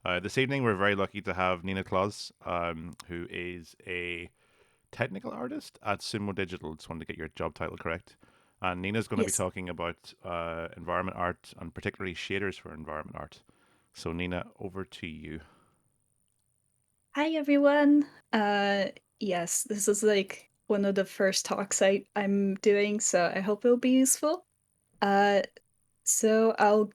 This evening, we're very lucky to have Nina Klos, who is a technical artist at Sumo Digital. Just wanted to get your job title correct. And Nina's going to be Yes. talking about environment art and particularly shaders for environment art. So, Nina, over to you. Hi everyone. Yes, this is like one of the first talks I'm doing, so I hope it'll be useful. Uh, so I'll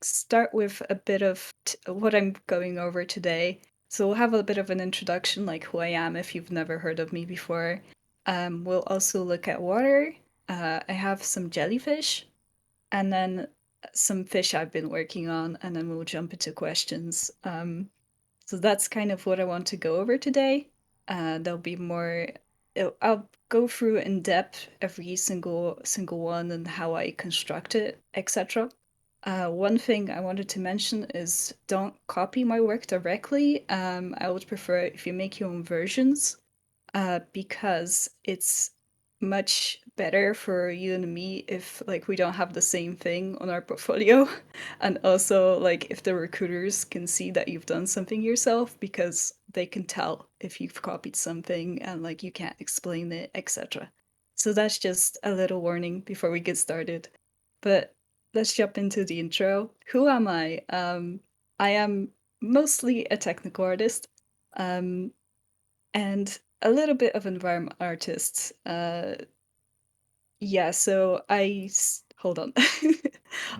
start with a bit of what I'm going over today. So we'll have a bit of an introduction, like who I am if you've never heard of me before. We'll also look at water. I have some jellyfish, and then some fish I've been working on, and then we'll jump into questions. So that's kind of what I want to go over today. There'll be more. I'll go through in depth every single one and how I construct it, etc. One thing I wanted to mention is don't copy my work directly. I would prefer if you make your own versions, because it's much better for you and me if like we don't have the same thing on our portfolio, and also like if the recruiters can see that you've done something yourself because they can tell if you've copied something and like you can't explain it, etc. So that's just a little warning before we get started. But let's jump into the intro. Who am I? I am mostly a technical artist. Um, and a little bit of environment artist. Yeah, so hold on.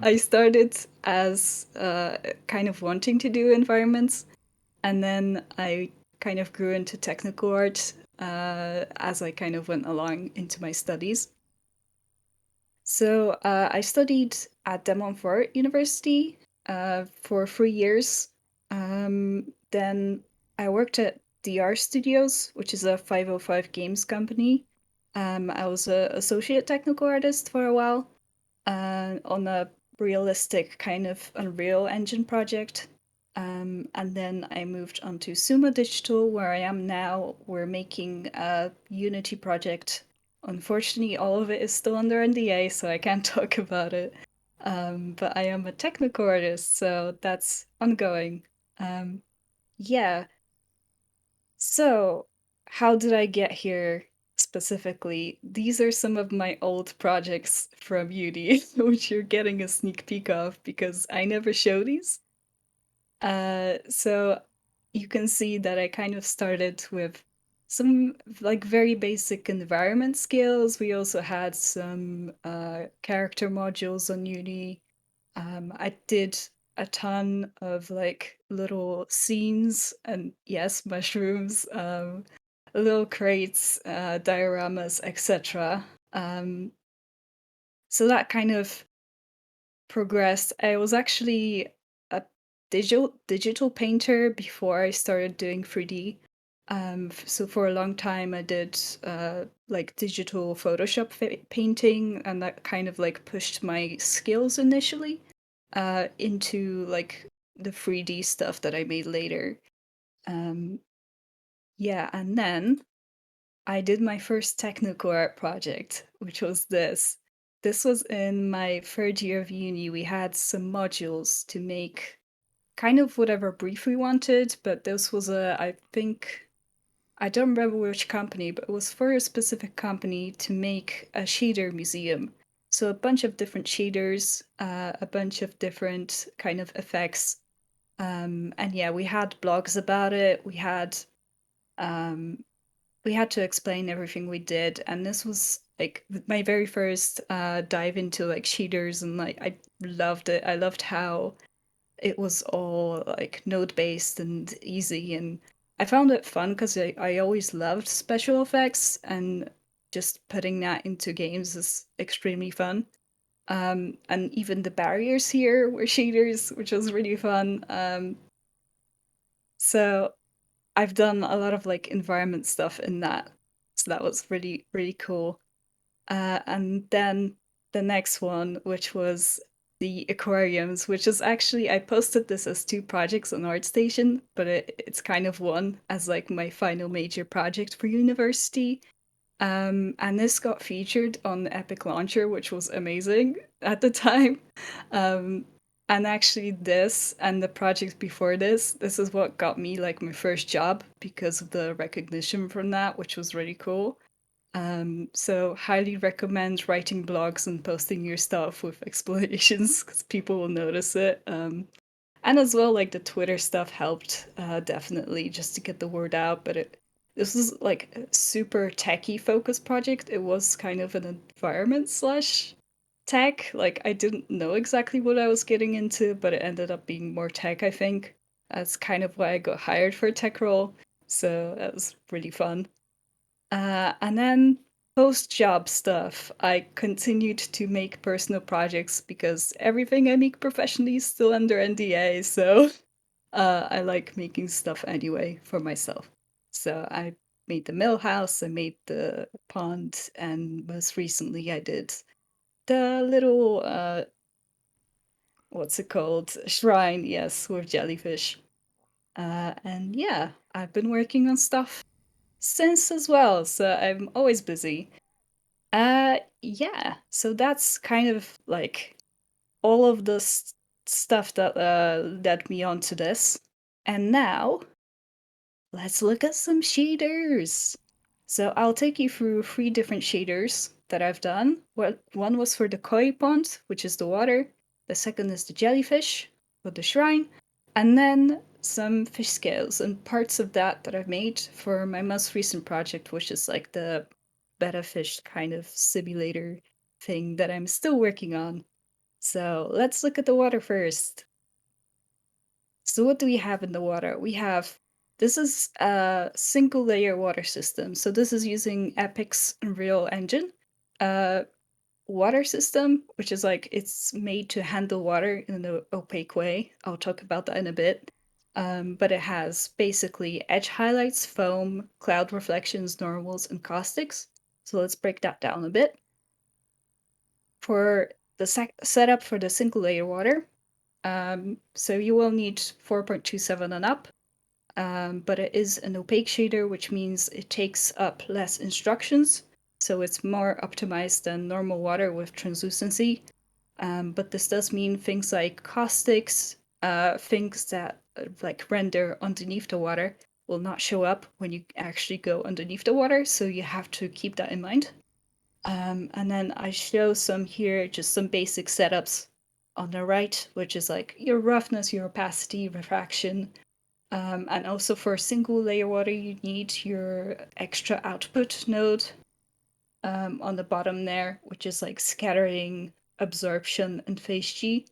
I started as kind of wanting to do environments, and then I kind of grew into technical art as I kind of went along into my studies. So I studied at De Montfort University for 3 years. Then I worked at DR Studios, which is a 505 games company. I was an associate technical artist for a while on a realistic kind of Unreal Engine project. And then I moved on to Sumo Digital, where I am now. We're making a Unity project. Unfortunately, all of it is still under NDA, so I can't talk about it. But I am a technical artist, so that's ongoing. Um, yeah. So, how did I get here specifically? These are some of my old projects from uni, which you're getting a sneak peek of because I never show these. So you can see that I kind of started with some like very basic environment skills. We also had some character modules on Uni. I did a ton of like little scenes and yes, mushrooms, little crates, dioramas, etc. Um, so that kind of progressed. I was actually a digital painter before I started doing 3D. So for a long time, I did like digital Photoshop painting, and that kind of like pushed my skills initially into like the 3D stuff that I made later. Um, yeah, and then I did my first technical art project, which was this. This was in my third year of uni. We had some modules to make kind of whatever brief we wanted, but this was I think, I don't remember which company, but it was for a specific company to make a shader museum. So a bunch of different shaders, a bunch of different kind of effects. And yeah, we had blogs about it. Um, we had to explain everything we did, and this was like my very first dive into like cheaters, and like I loved it. I loved how it was all like node based and easy, and I found it fun because I always loved special effects, and just putting that into games is extremely fun. And even the barriers here were shaders, which was really fun. So I've done a lot of like environment stuff in that. So that was really, really cool. And then the next one, which was the aquariums, which is actually, I posted this as two projects on ArtStation, but it's kind of one as like my final major project for university. And this got featured on the Epic Launcher, which was amazing at the time. Um, And actually, this and the project before this is what got me like my first job because of the recognition from that, which was really cool. So highly recommend writing blogs and posting your stuff with explanations because people will notice it. And as well, like the Twitter stuff helped definitely just to get the word out. But this was like a super techie focused project. It was kind of an environment slash tech. Like I didn't know exactly what I was getting into, but it ended up being more tech, I think. That's kind of why I got hired for a tech role. So that was really fun. And then post job stuff, I continued to make personal projects because everything I make professionally is still under NDA. So I like making stuff anyway for myself. So I made the mill house, I made the pond, and most recently I did the little what's it called? Shrine, yes, with jellyfish. And yeah, I've been working on stuff since as well, so I'm always busy. Yeah, so that's kind of like all of the stuff that led me on to this. And now let's look at some shaders. So I'll take you through three different shaders that I've done. Well, one was for the koi pond, which is the water. The second is the jellyfish, or the shrine. And then some fish scales and parts of that I've made for my most recent project, which is like the betta fish kind of simulator thing that I'm still working on. So let's look at the water first. So what do we have in the water? This is a single layer water system. So this is using Epic's Unreal Engine uh, water system, which is like it's made to handle water in an opaque way. I'll talk about that in a bit. But it has basically edge highlights, foam, cloud reflections, normals, and caustics. So let's break that down a bit. For the setup for the single layer water, so you will need 4.27 and up, but it is an opaque shader, which means it takes up less instructions. So it's more optimized than normal water with translucency. But this does mean things like caustics, things that like render underneath the water will not show up when you actually go underneath the water. So you have to keep that in mind. And then I show some here, just some basic setups on the right, which is like your roughness, your opacity, refraction. And also for single layer water, you need your extra output node on the bottom there, which is like scattering, absorption, and phase G.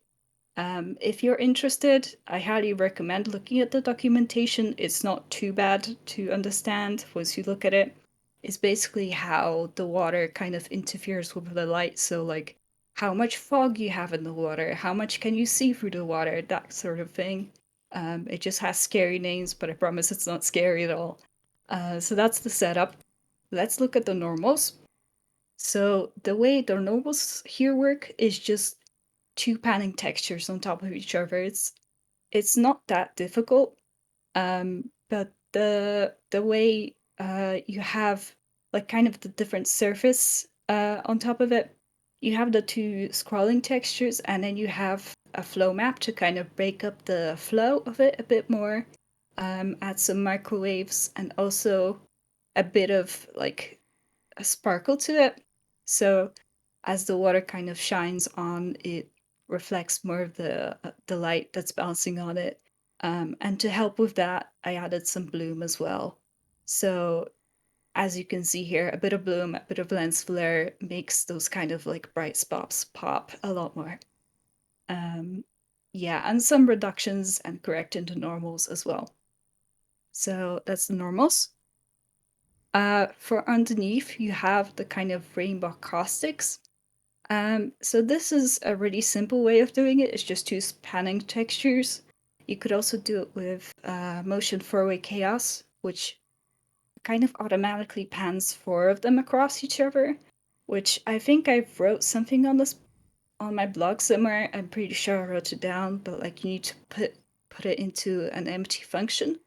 If you're interested, I highly recommend looking at the documentation. It's not too bad to understand once you look at it. It's basically how the water kind of interferes with the light. So, like, how much fog you have in the water, how much can you see through the water, that sort of thing. It just has scary names, but I promise it's not scary at all. So, that's the setup. Let's look at the normals. So, the way the normals here work is just two panning textures on top of each other. It's not that difficult, but the way you have like kind of the different surface on top of it, you have the two scrolling textures, and then you have a flow map to kind of break up the flow of it a bit more, add some microwaves, and also a bit of like a sparkle to it. So as the water kind of shines on, it reflects more of the light that's bouncing on it. And to help with that, I added some bloom as well. So as you can see here, a bit of bloom, a bit of lens flare makes those kind of like bright spots pop a lot more. Um, yeah, and some reductions and correcting the normals as well. So that's the normals. For underneath, you have the kind of rainbow caustics. So this is a really simple way of doing it. It's just two panning textures. You could also do it with motion four-way chaos, which kind of automatically pans four of them across each other, which I think I wrote something on this on my blog somewhere. I'm pretty sure I wrote it down, but like you need to put it into an empty function.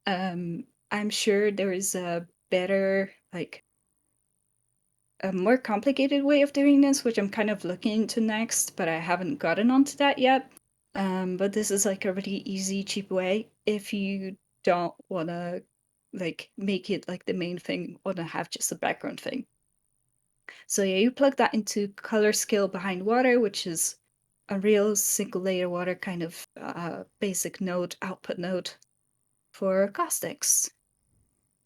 I'm sure there is a better like a more complicated way of doing this, which I'm kind of looking into next, but I haven't gotten onto that yet. But this is like a really easy, cheap way if you don't want to like make it like the main thing, want to have just a background thing. So yeah, you plug that into color scale behind water, which is a real single layer water kind of basic node, output node for caustics.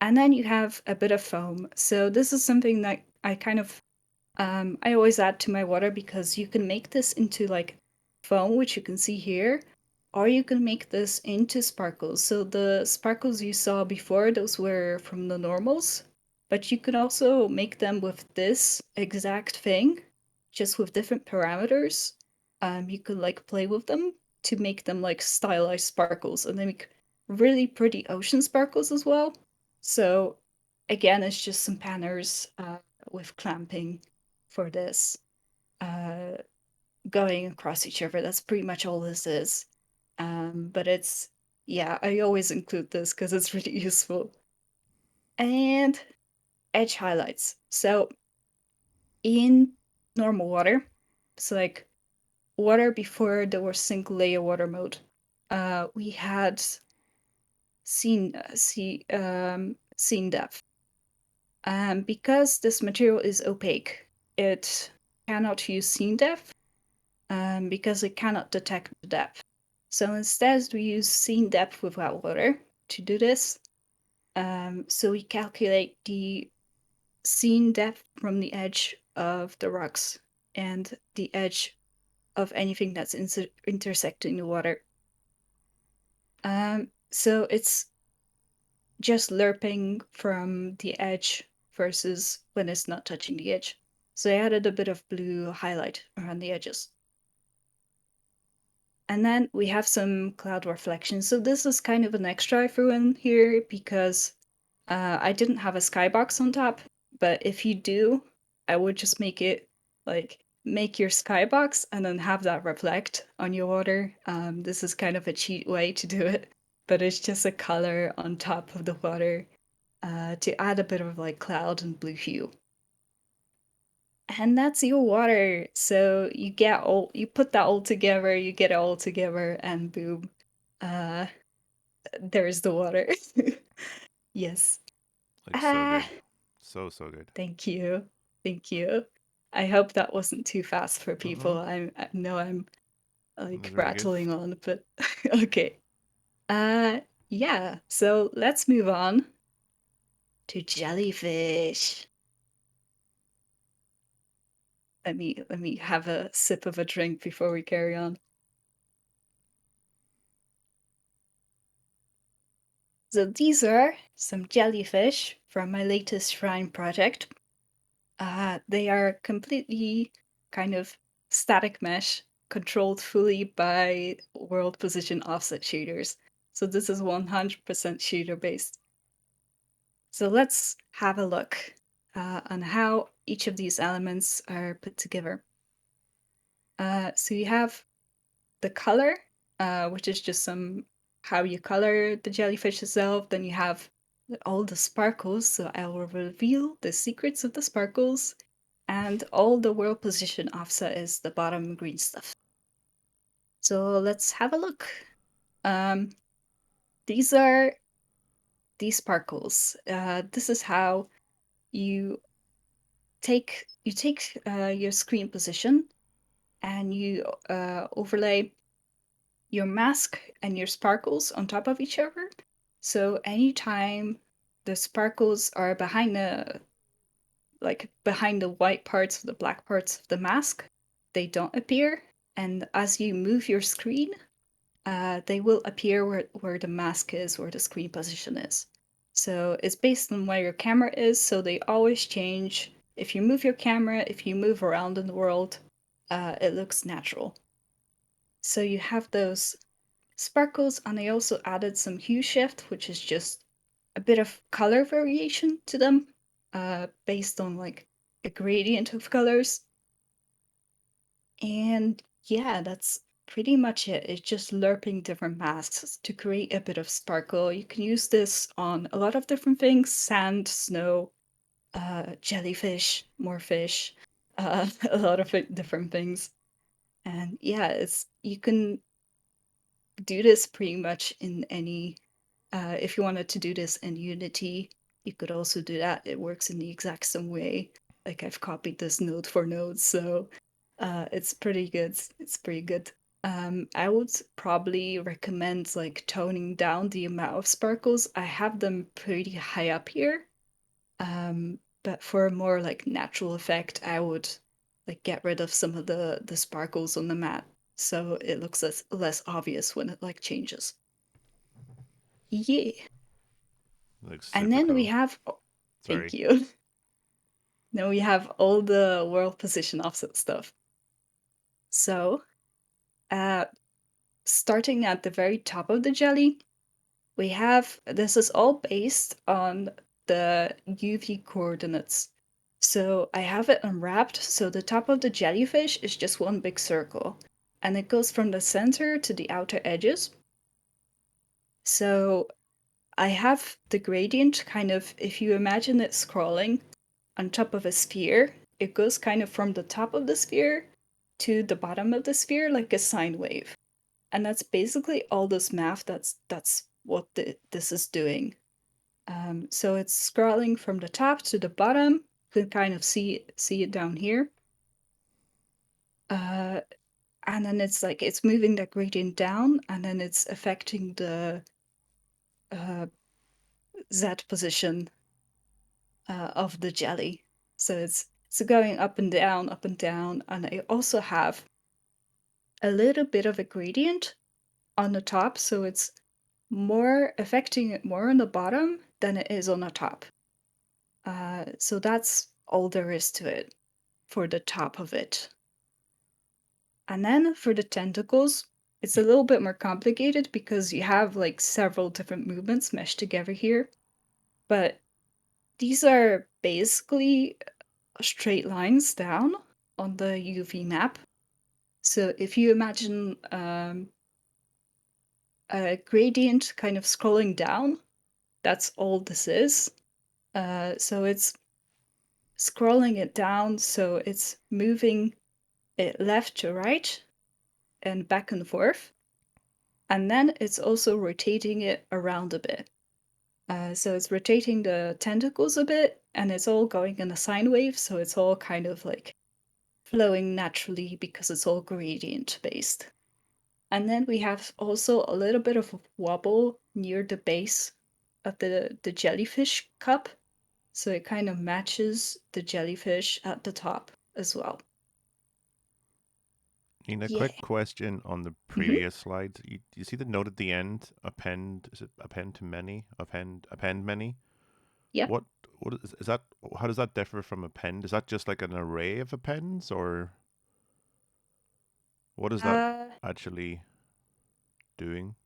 And then you have a bit of foam. So this is something that I kind of I always add to my water because you can make this into like foam, which you can see here, or you can make this into sparkles. So the sparkles you saw before, those were from the normals, but you can also make them with this exact thing, just with different parameters. You could like play with them to make them like stylized sparkles, and they make really pretty ocean sparkles as well. So again, it's just some panners with clamping for this uh, going across each other. That's pretty much all this is. But it's, yeah, I always include this because it's really useful. And edge highlights. So in normal water, so like water before there was single layer water mode, we had scene depth. Because this material is opaque, it cannot use scene depth because it cannot detect the depth. So instead, we use scene depth without water to do this. So we calculate the scene depth from the edge of the rocks and the edge of anything that's intersecting the water. So it's just lerping from the edge versus when it's not touching the edge. So I added a bit of blue highlight around the edges. And then we have some cloud reflection. So this is kind of an extra I threw in here because I didn't have a skybox on top. But if you do, I would just make it like make your skybox and then have that reflect on your water. This is kind of a cheat way to do it, but it's just a color on top of the water to add a bit of like cloud and blue hue. And that's your water. So you get all you put that all together, you get it all together, and boom, uh, there's the water. Yes. Like so Ah, good, so good. thank you, thank you. I hope that wasn't too fast for people. Mm-mm. I know I'm It was like very good. rattling on, but okay. Uh, yeah. So let's move on to jellyfish. Let me have a sip of a drink before we carry on. So these are some jellyfish from my latest shrine project. They are completely kind of static mesh, controlled fully by world position offset shaders. So this is 100% shader based. So let's have a look on how each of these elements are put together. So you have the color, which is just some how you color the jellyfish itself. Then you have all the sparkles, so I will reveal the secrets of the sparkles, and all the world position offset is the bottom green stuff. So let's have a look. Um, these are these sparkles. This is how you take your screen position and you overlay your mask and your sparkles on top of each other. So anytime the sparkles are behind the white parts of the black parts of the mask, they don't appear. And as you move your screen, they will appear where the mask is, where the screen position is. So it's based on where your camera is, so they always change. If you move your camera, if you move around in the world, it looks natural. So you have those sparkles, and I also added some hue shift, which is just a bit of color variation to them, based on like a gradient of colors. And yeah, that's pretty much it. It's just lerping different masks to create a bit of sparkle. You can use this on a lot of different things: sand, snow, jellyfish, more fish, a lot of different things. And yeah, it's you can. do this pretty much in any if you wanted to do this in Unity, you could also do that. It works in the exact same way. Like I've copied this node for node, so it's pretty good. It's pretty good. I would probably recommend like toning down the amount of sparkles. I have them pretty high up here. But for a more like natural effect, I would like get rid of some of the sparkles on the mat so it looks less obvious when it like changes. Yeah. Looks And super then we cool. have, thank Sorry. you. Then we have all the world position offset stuff. So, uh, starting at the very top of the jelly, we have this is all based on the UV coordinates. So I have it unwrapped. So the top of the jellyfish is just one big circle, and it goes from the center to the outer edges. So I have the gradient kind of, if you imagine it scrolling on top of a sphere, it goes kind of from the top of the sphere to the bottom of the sphere like a sine wave. And that's basically all this math that's what this is doing. So it's scrolling from the top to the bottom. You can kind of see it down here. Uh, and then it's like it's moving that gradient down, and then it's affecting the uh, Z position of the jelly. So it's going up and down, and I also have a little bit of a gradient on the top, so it's more affecting it more on the bottom than it is on the top. So that's all there is to it for the top of it. And then for the tentacles, it's a little bit more complicated because you have like several different movements meshed together here. But these are basically straight lines down on the UV map. So if you imagine a gradient kind of scrolling down, that's all this is. So it's scrolling it down, so it's moving it left to right and back and forth. And then it's also rotating it around a bit. So it's rotating the tentacles a bit, and it's all going in a sine wave, so it's all kind of like flowing naturally because it's all gradient based. And then we have also a little bit of a wobble near the base of the jellyfish cup. So it kind of matches the jellyfish at the top as well. Nina, Yeah. quick question on the Hmm. previous slide. You see the note at the end? Append, is it append to many? Append many? Yep. What is that? How does that differ from append? Is that just like an array of appends, or what is that Uh, actually doing?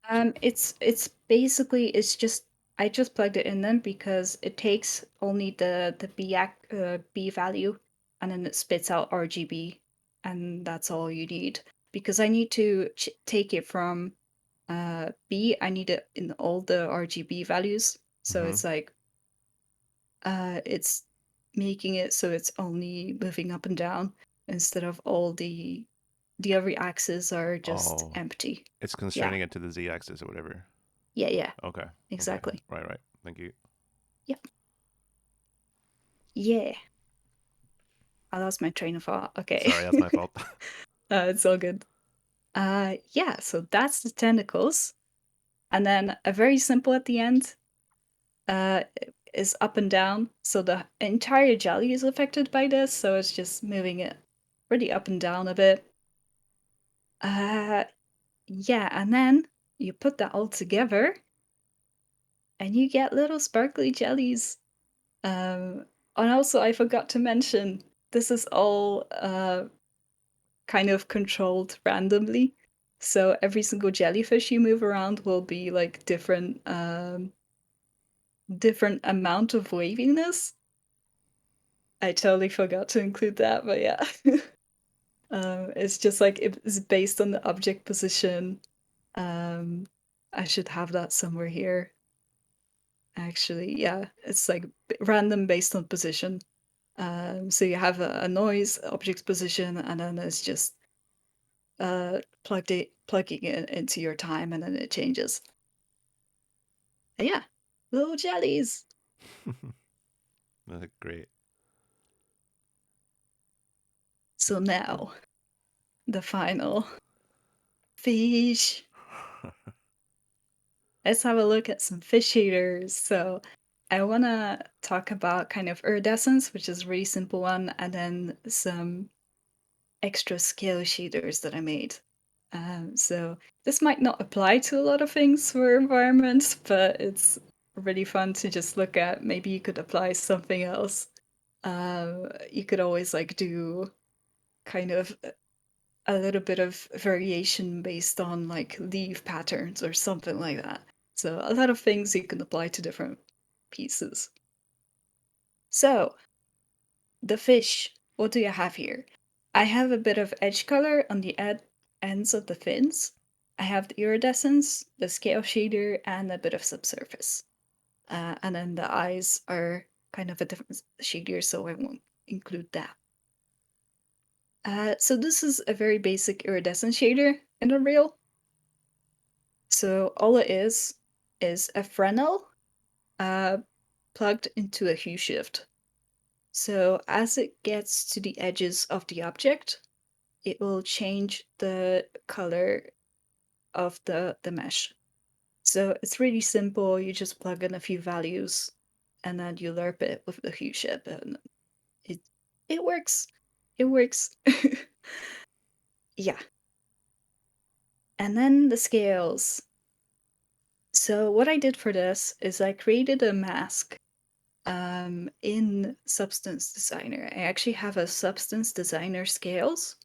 So, it's basically it's just I just plugged it in then because it takes only the B value and then it spits out RGB and that's all you need because I need to take it from B. I need it in all the RGB values, so mm-hmm. it's like it's making it so it's only moving up and down instead of all the other axes are just Oh, empty. it's Yeah, constraining it to the z-axis or whatever. yeah, Okay, okay, exactly. right. Thank you. Yep. Yeah. I lost my train of thought. Okay. Sorry, that's my fault. It's all good. Yeah, so that's the tentacles. And then a very simple at the end uh, is up and down. So the entire jelly is affected by this. So it's just moving it really up and down a bit. Uh, yeah, and then you put that all together and you get little sparkly jellies. Um, and also, I forgot to mention this is all kind of controlled randomly. So every single jellyfish you move around will be like different amount of waviness. I totally forgot to include that, but yeah. It's just like it's based on the object position. Um, I should have that somewhere here. Actually, yeah, it's like random based on position. So you have a noise, object position, and then it's just plugging it into your time and then it changes. Yeah, little jellies. Great. So now the final fish. Let's have a look at some fish eaters. So I want to talk about kind of iridescence, which is a really simple one, and then some extra scale shaders that I made. So this might not apply to a lot of things for environments, but it's really fun to just look at. Maybe you could apply something else. You could always like do kind of a little bit of variation based on like leaf patterns or something like that. So a lot of things you can apply to different pieces. So the fish, what do you have here? I have a bit of edge color on the ends of the fins. I have the iridescence, the scale shader, and a bit of subsurface. And then the eyes are kind of a different shader, so I won't include that. So this is a very basic iridescent shader in Unreal. So all it is a Fresnel uh, plugged into a hue shift. So as it gets to the edges of the object, it will change the color of the mesh. So it's really simple. You just plug in a few values and then you lerp it with the hue shift and it it works. It works. Yeah. And then the scales. So what I did for this is I created a mask in Substance Designer. I actually have a Substance Designer scales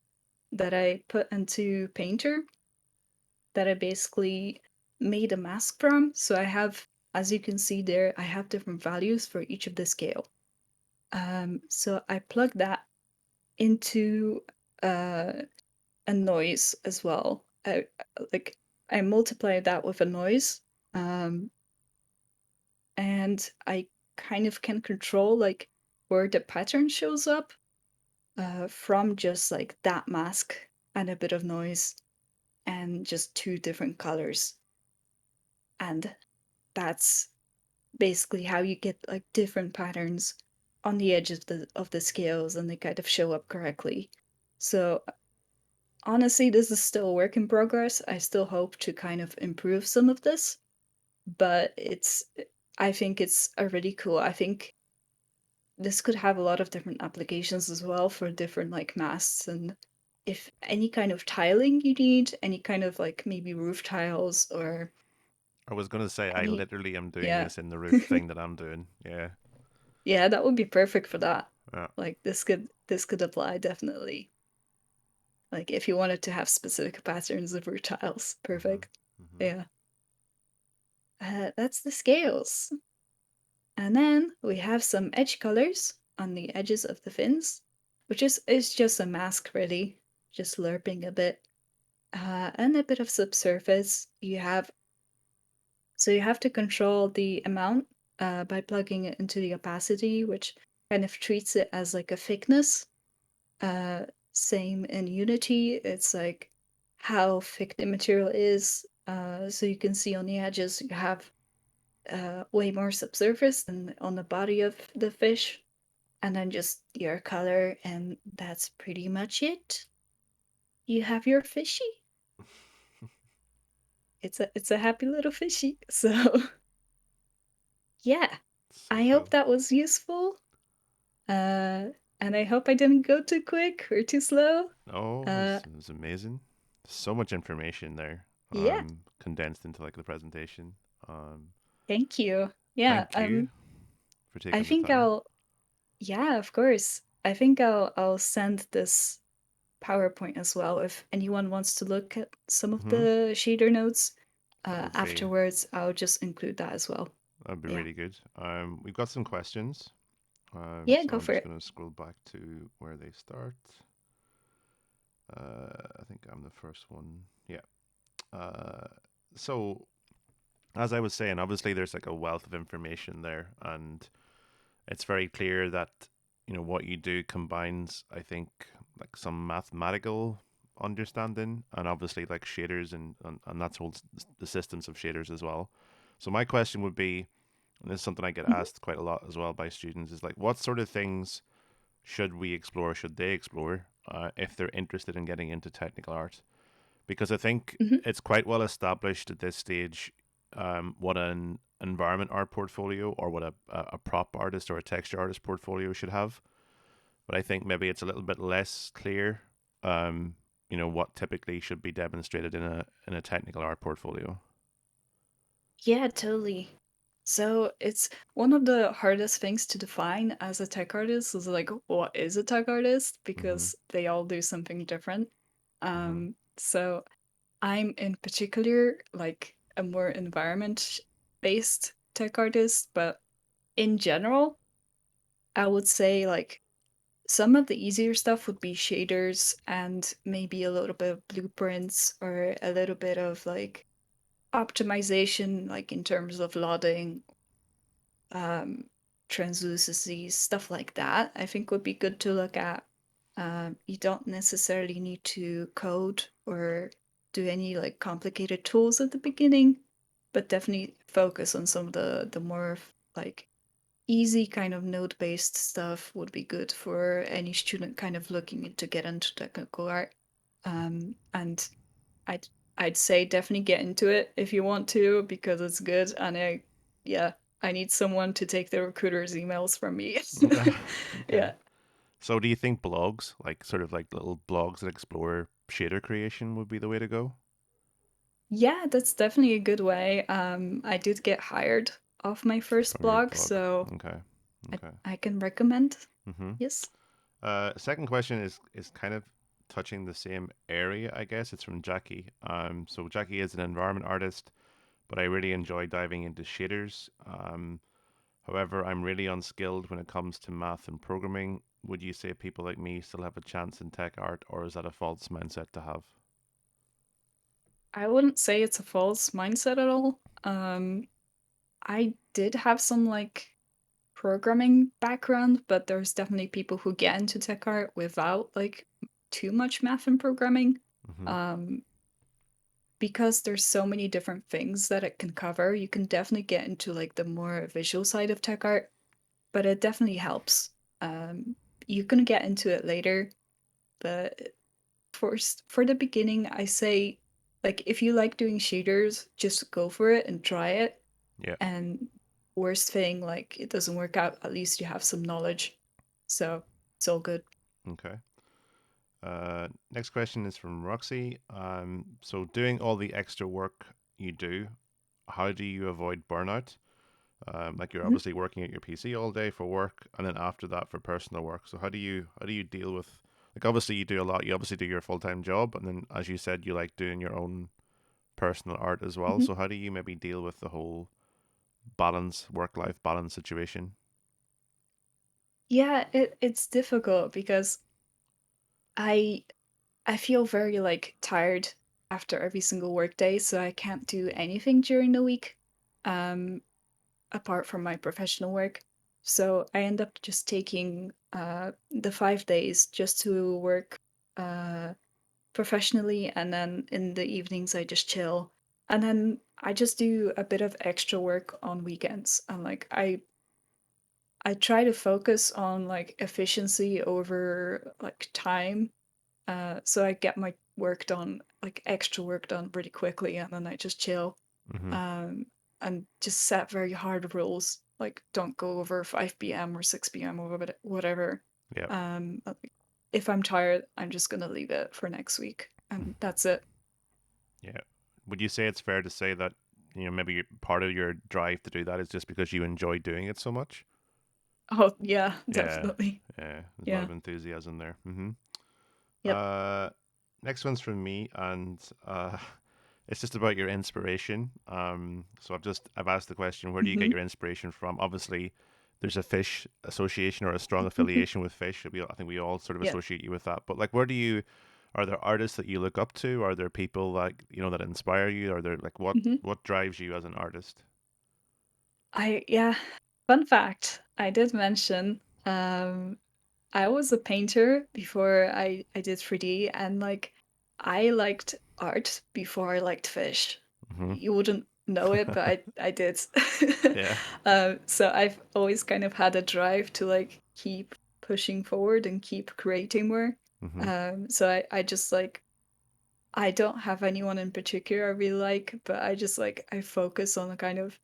that I put into Painter that I basically made a mask from. So I have, as you can see there, I have different values for each of the scale. So I plug that into uh, a noise as well. Like I multiply that with a noise, um, and I kind of can control like where the pattern shows up from just like that mask and a bit of noise and just two different colors. And that's basically how you get like different patterns on the edge of the scales and they kind of show up correctly. So honestly, this is still a work in progress. I still hope to kind of improve some of this, but I think it's a really cool. I think this could have a lot of different applications as well for different like masts and if any kind of tiling you need, any kind of like maybe roof tiles or I was gonna say I any literally am doing yeah. this in the roof thing that I'm doing. Yeah. Yeah, that would be perfect for that. Yeah. Like this could apply definitely. Like if you wanted to have specific patterns of roof tiles, Mhm. perfect. Mhm. Yeah. That's the scales. And then we have some edge colors on the edges of the fins, which is just a mask really, just lerping a bit. And a bit of subsurface. You have to control the amount by plugging it into the opacity, which kind of treats it as like a thickness. Uh, Same in Unity, it's like how thick the material is. So you can see on the edges you have way more subsurface than on the body of the fish, and then just your color, and that's pretty much it. You have your fishy. It's a happy little fishy. So yeah, So I hope cool. that was useful. Uh, and I hope I didn't go too quick or too slow. Oh, Uh, it was amazing. So much information there, yeah, condensed into like the presentation. Um, thank you. Yeah, Thank you for I taking the think time. I'll yeah, of course. I think I'll send this PowerPoint as well if anyone wants to look at some of Hmm. the shader notes. That would be Afterwards, I'll just include that as well. Yeah. really good. We've got some questions. Yeah, So go I'm for just it. going to scroll back to where they start. I think I'm the first one. Yeah. Uh, so as I was saying, obviously there's like a wealth of information there, and it's very clear that what you do combines, I think, like some mathematical understanding, and obviously like shaders and that's all the systems of shaders as well. So my question would be, and this is something I get Mhm. asked quite a lot as well by students, is like, what sort of things should we explore? Should they explore if they're interested in getting into technical art? Because I think Mhm. it's quite well established at this stage what an environment art portfolio or what a prop artist or a texture artist portfolio should have. But I think maybe it's a little bit less clear, um, what typically should be demonstrated in a technical art portfolio. Yeah, totally. So it's one of the hardest things to define as a tech artist is like, what is a tech artist? Mm-hmm. Because they all do something different. Mm-hmm. So I'm in particular like a more environment based tech artist, but in general, I would say like some of the easier stuff would be shaders and maybe a little bit of blueprints or a little bit of like optimization, like in terms of loading, um, translucency, stuff like that, I think would be good to look at. You don't necessarily need to code or do any like complicated tools at the beginning, but definitely focus on some of the more like easy kind of node-based stuff would be good for any student kind of looking to get into technical art. And I'd I'd say definitely get into it if you want to because it's good. And yeah, I need someone to take the recruiter's emails from me. Okay. Okay. Yeah. So do you think blogs, like sort of like little blogs that explore shader creation, would be the way to go Yeah, that's definitely a good way. I did get hired off my first from your blog, blog? so Okay. I, Okay. I can recommend. Mm-hmm. Yes. Second question is kind of touching the same area, I guess. It's from Jackie. So Jackie is an environment artist, but I really enjoy diving into shaders. However, I'm really unskilled when it comes to math and programming. Would you say people like me still have a chance in tech art, or is that a false mindset to have? I wouldn't say it's a false mindset at all. I did have some like programming background, but there's definitely people who get into tech art without like too much math and programming. Mm-hmm. Um, because there's so many different things that it can cover, you can definitely get into like the more visual side of tech art, but it definitely helps. Um, you can get into it later, but for the beginning, I say like if you like doing shaders, just go for it and try it. Yeah. And worst thing, like it doesn't work out, at least you have some knowledge. So it's all good. Okay. Next question is from Roxy. So doing all the extra work you do, how do you avoid burnout? Like you're Mhm. obviously working at your PC all day for work, and then after that for personal work. So how do you deal with like obviously you do a lot. You obviously do your full time job, and then as you said, you like doing your own personal art as well. Mhm. So how do you maybe deal with the whole balance, work life balance situation? Yeah, it's difficult because I I feel very like tired after every single workday, so I can't do anything during the week, um, apart from my professional work. So I end up just taking the 5 days just to work uh, professionally, and then in the evenings I just chill. And then I just do a bit of extra work on weekends. And like I try to focus on like efficiency over like time. So I get my work done, like extra work done pretty quickly, and then I just chill. Mm-hmm. Um, and just set very hard rules, like don't go over 5 p.m. or 6 p.m. or whatever. Yeah. Like, if I'm tired, I'm just gonna leave it for next week, and that's it. Yeah. Would you say it's fair to say that maybe part of your drive to do that is just because you enjoy doing it so much? Oh yeah, Yeah. definitely. Yeah. There's a lot Yeah. of enthusiasm there. Mm-hmm. Yep. Uh, Next one's from me, and it's just about your inspiration. So I've asked the question, where do you get Hmm. your inspiration from? Obviously, there's a fish association or a strong affiliation with fish. I think we all sort of Yeah. associate you with that. But like, where do you? Are there artists that you look up to? Are there people like that inspire you? Are there like Hmm. what drives you as an artist? Yeah. Fun fact, I did mention I was a painter before I did 3D, and like I liked art before I liked fish. Hmm. You wouldn't know it, but I did. Yeah. So I've always kind of had a drive to like keep pushing forward and keep creating more. Hmm. So I just like I don't have anyone in particular I really like, but I just like I focus on kind of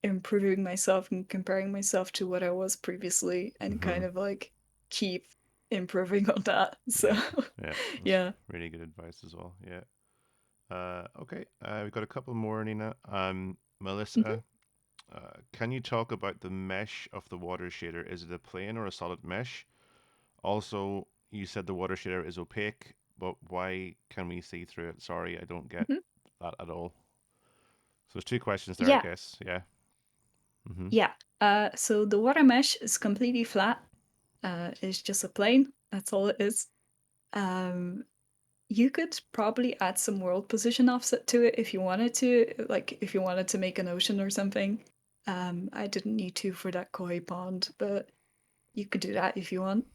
improving myself and comparing myself to what I was previously and kind Hmm. of like keep improving on that. So Yeah. Yeah. That's yeah. really good advice as well. Yeah. Okay. We've got a couple more, Nina. Mhm. Melissa, can you talk about the mesh of the water shader? Is it a plane or a solid mesh? Also, you said the water shader is opaque, but why can we see through it? Sorry, I don't get Mhm. that at all. So there's two questions there, I Yeah. guess. Yeah. Mm-hmm. Yeah. So the water mesh is completely flat. It's just a plane. That's all it is. Um, you could probably add some world position offset to it if you wanted to, like if you wanted to make an ocean or something. I didn't need to for that koi pond, but you could do that if you want.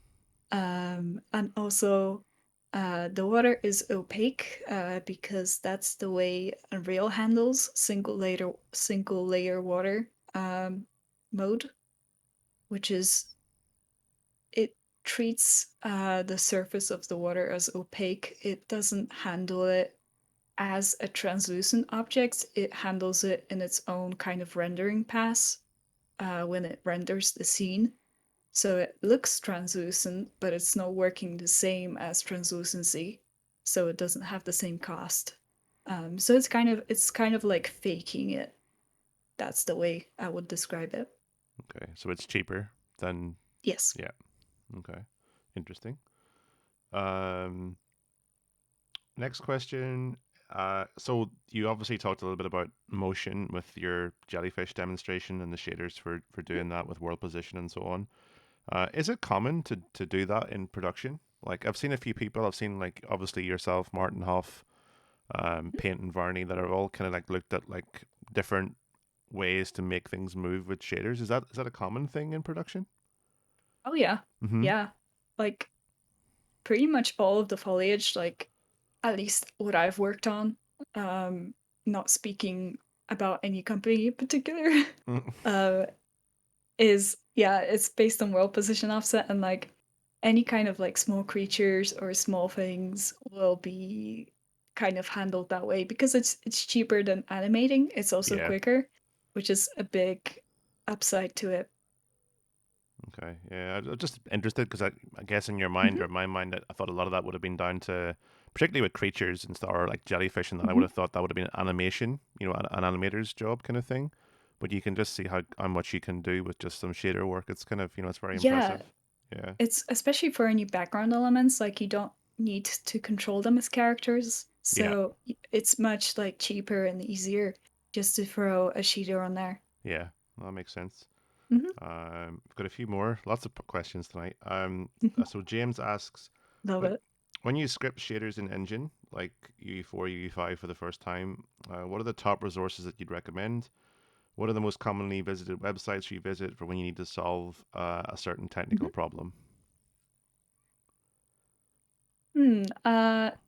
And also, the water is opaque because that's the way Unreal handles single layer water mode, which is it treats the surface of the water as opaque. It doesn't handle it as a translucent object. It handles it in its own kind of rendering pass when it renders the scene. So it looks translucent, but it's not working the same as translucency. So it doesn't have the same cost. So it's kind of like faking it. That's the way I would describe it. Okay, so it's cheaper than, Yes. yeah. Okay, interesting. Um, Next question. So you obviously talked a little bit about motion with your jellyfish demonstration and the shaders for doing that with world position and so on. Is it common to do that in production? Like I've seen a few people. I've seen like obviously yourself, Martin Hoff, Paint and Varney that are all kind of like looked at like different ways to make things move with shaders. Is that a common thing in production? Oh yeah. Mm-hmm. Yeah. Like pretty much all of the foliage, like at least what I've worked on, um, not speaking about any company in particular, uh, is yeah, it's based on world position offset and like any kind of like small creatures or small things will be kind of handled that way because it's cheaper than animating. It's also Yeah. quicker, which is a big upside to it. Okay, yeah, I'm just interested because I guess in your mind Mhm, or in my mind, I thought a lot of that would have been down to, particularly with creatures and stuff, or like jellyfish, and that I would mhm. have thought that would have been animation, an animator's job kind of thing. But you can just see how much you can do with just some shader work. It's kind of, it's very Yeah, impressive. Yeah, it's especially for any background elements, like you don't need to control them as characters. yeah, So it's much like cheaper and easier just to throw a shader on there. yeah. That makes sense. Mhm. I've got a few more, lots of questions tonight. So James asks, Love when it. when you script shaders in Engine, like UE4, UE5 for the first time, what are the top resources that you'd recommend? What are the most commonly visited websites you visit for when you need to solve a certain technical Mhm. problem?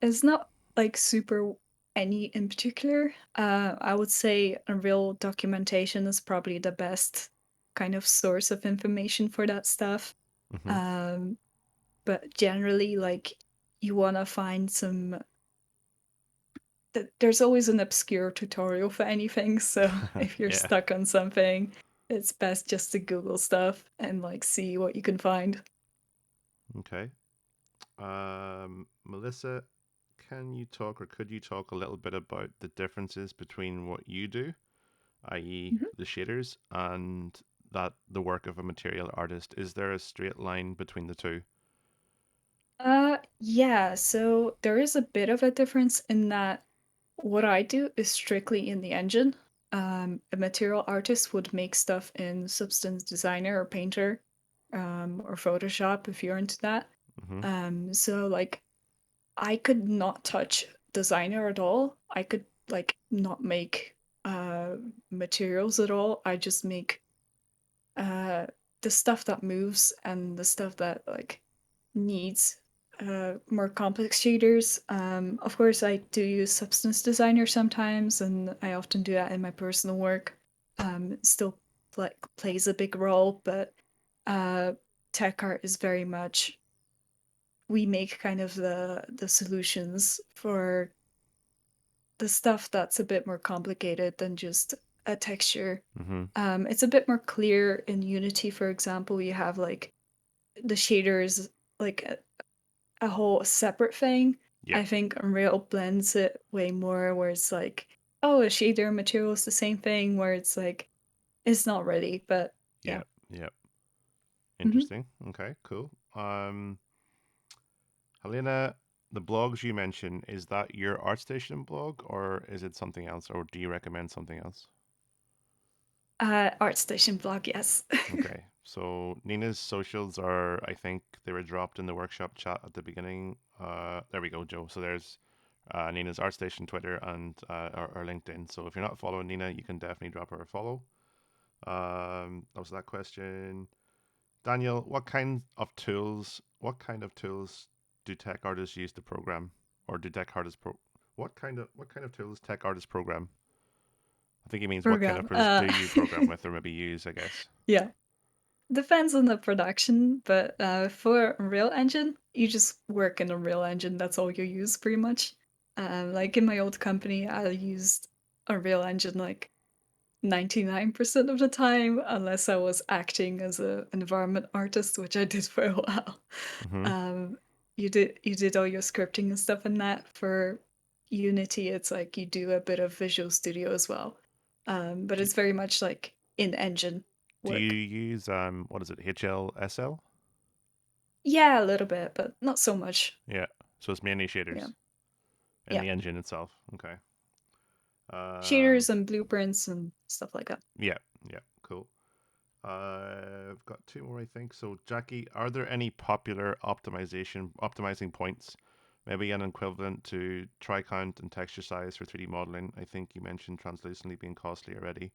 It's not like super any in particular. I would say Unreal documentation is probably the best kind of source of information for that stuff. Hmm. Um, but generally, like you want to find some. There's always an obscure tutorial for anything, so if you're Yeah. stuck on something, it's best just to Google stuff and like see what you can find. Okay. Melissa, can you talk or could you talk a little bit about the differences between what you do, i.e., Mhm. the shaders, and that the work of a material artist? Is there a straight line between the two? Yeah, so there is a bit of a difference in that what I do is strictly in the engine. A material artist would make stuff in Substance Designer or Painter, or Photoshop if you're into that. Hmm. So like I could not touch Designer at all. I could like not make materials at all. I just make uh the stuff that moves and the stuff that like needs more complex shaders. Of course, I do use Substance Designer sometimes, and I often do that in my personal work. It still plays a big role, but uh, tech art is very much we make kind of the solutions for the stuff that's a bit more complicated than just a texture. Mm-hmm. It's a bit more clear in Unity, for example. You have like the shaders like a whole separate thing. Yeah. I think Unreal blends it way more where it's like, oh, a shader material is the same thing, where it's like, it's not really, but yeah. Yeah. Yeah. Mhm. Interesting. Okay. Cool. Helena, the blogs you mentioned, is that your ArtStation blog or is it something else, or do you recommend something else? ArtStation blog, yes. Okay. So Nina's socials are, I think they were dropped in the workshop chat at the beginning. There we go, Joe. So there's Nina's ArtStation Twitter and or LinkedIn. So if you're not following Nina, you can definitely drop her a follow. That was that question. Daniel, what kind of tools do tech artists use to program, or do tech artists what kind of tools tech artists program? I think he means what kind of Program. tools do you program with, or maybe use, I guess. Yeah. Depends on the production, but for Unreal Engine, you just work in Unreal Engine. That's all you use pretty much. Like in my old company, I used Unreal Engine like 99% of the time, unless I was acting as an environment artist, which I did for a while. Mm-hmm. Um, you did all your scripting and stuff in that. For Unity, it's like you do a bit of Visual Studio as well. But Do, it's very much like in engine do you work. use what is it, HLSL? Yeah, a little bit, but not so much. Yeah. So it's mainly Yeah. shaders and Yeah. the engine itself. Okay. Um. Shaders and blueprints and stuff like that. Yeah. Yeah. Cool. I've got two more, I think. So, Jackie, are there any popular optimizing points? Maybe an equivalent to try count and texture size for 3D modeling. I think you mentioned translucency being costly already.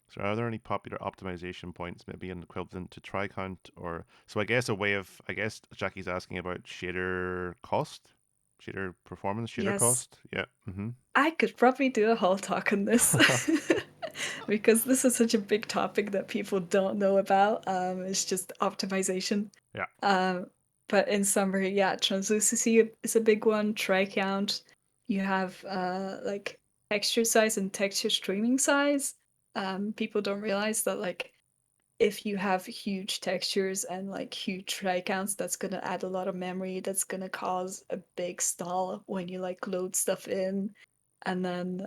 So, are there any popular optimization points? Maybe an equivalent to try count, or so I guess a way of I guess Jackie's asking about shader cost, shader performance, shader Yes. cost. Yeah. Mm-hmm. I could probably do a whole talk on this because this is such a big topic that people don't know about. It's just optimization. Yeah. Um, but in summary, yeah, translucency is a big one. Try count. You have like texture size and texture streaming size. People don't realize that like if you have huge textures and like huge try counts, that's gonna add a lot of memory. That's gonna cause a big stall when you like load stuff in. And then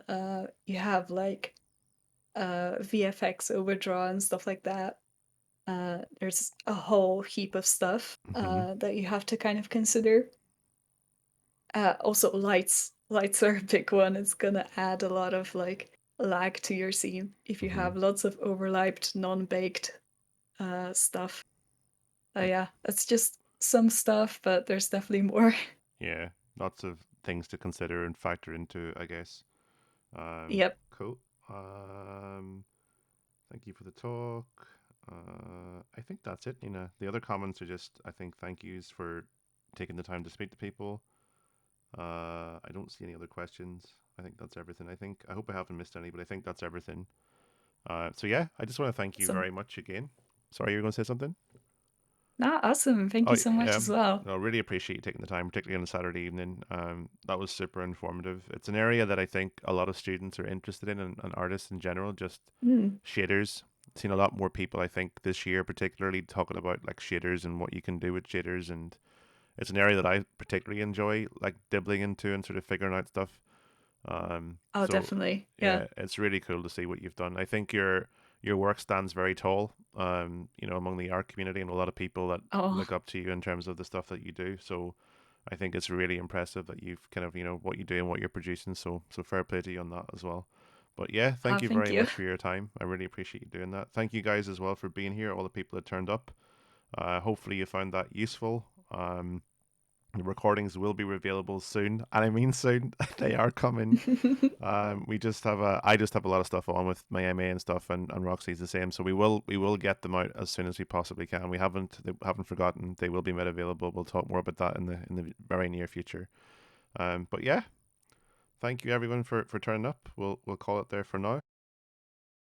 you have like VFX overdraw and stuff like that. There's a whole heap of stuff Mm-hmm. that you have to kind of consider. Also, lights. Lights are a big one. It's gonna add a lot of like lag to your scene if you Mm-hmm. have lots of overlapped, non-baked stuff. Yeah, it's just some stuff, but there's definitely more. Yeah. Lots of things to consider and factor into, I guess. Yep. Cool. Thank you for the talk. I think that's it, Nina. The other comments are just, I think, thank yous for taking the time to speak to people. I don't see any other questions. I think that's everything. I hope I haven't missed any, but I think that's everything. So yeah, I just want to thank you Awesome. very much again. Sorry, you were going to say something? Ah, awesome. Thank Oh you so much yeah, as well. I really appreciate you taking the time, particularly on a Saturday evening. That was super informative. It's an area that I think a lot of students are interested in, and artists in general. Just Mm. shaders. Seen a lot more people, I think, this year, particularly talking about like shaders and what you can do with shaders, and it's an area that I particularly enjoy, like dibbling into and sort of figuring out stuff. Oh, So definitely. Yeah. yeah, it's really cool to see what you've done. I think your work stands very tall, among the art community and a lot of people that Oh, look up to you in terms of the stuff that you do. So I think it's really impressive that you've kind of, what you do and what you're producing. So fair play to you on that as well. But yeah, thank you thank very you. much for your time. I really appreciate you doing that. Thank you guys as well for being here, all the people that turned up. Hopefully you found that useful. The recordings will be available soon, and I mean soon. They are coming. We just have I just have a lot of stuff on with my MA and stuff, and Roxy's the same. So we will get them out as soon as we possibly can. They haven't forgotten. They will be made available. We'll talk more about that in the very near future. But yeah, thank you everyone for turning up. We'll call it there for now.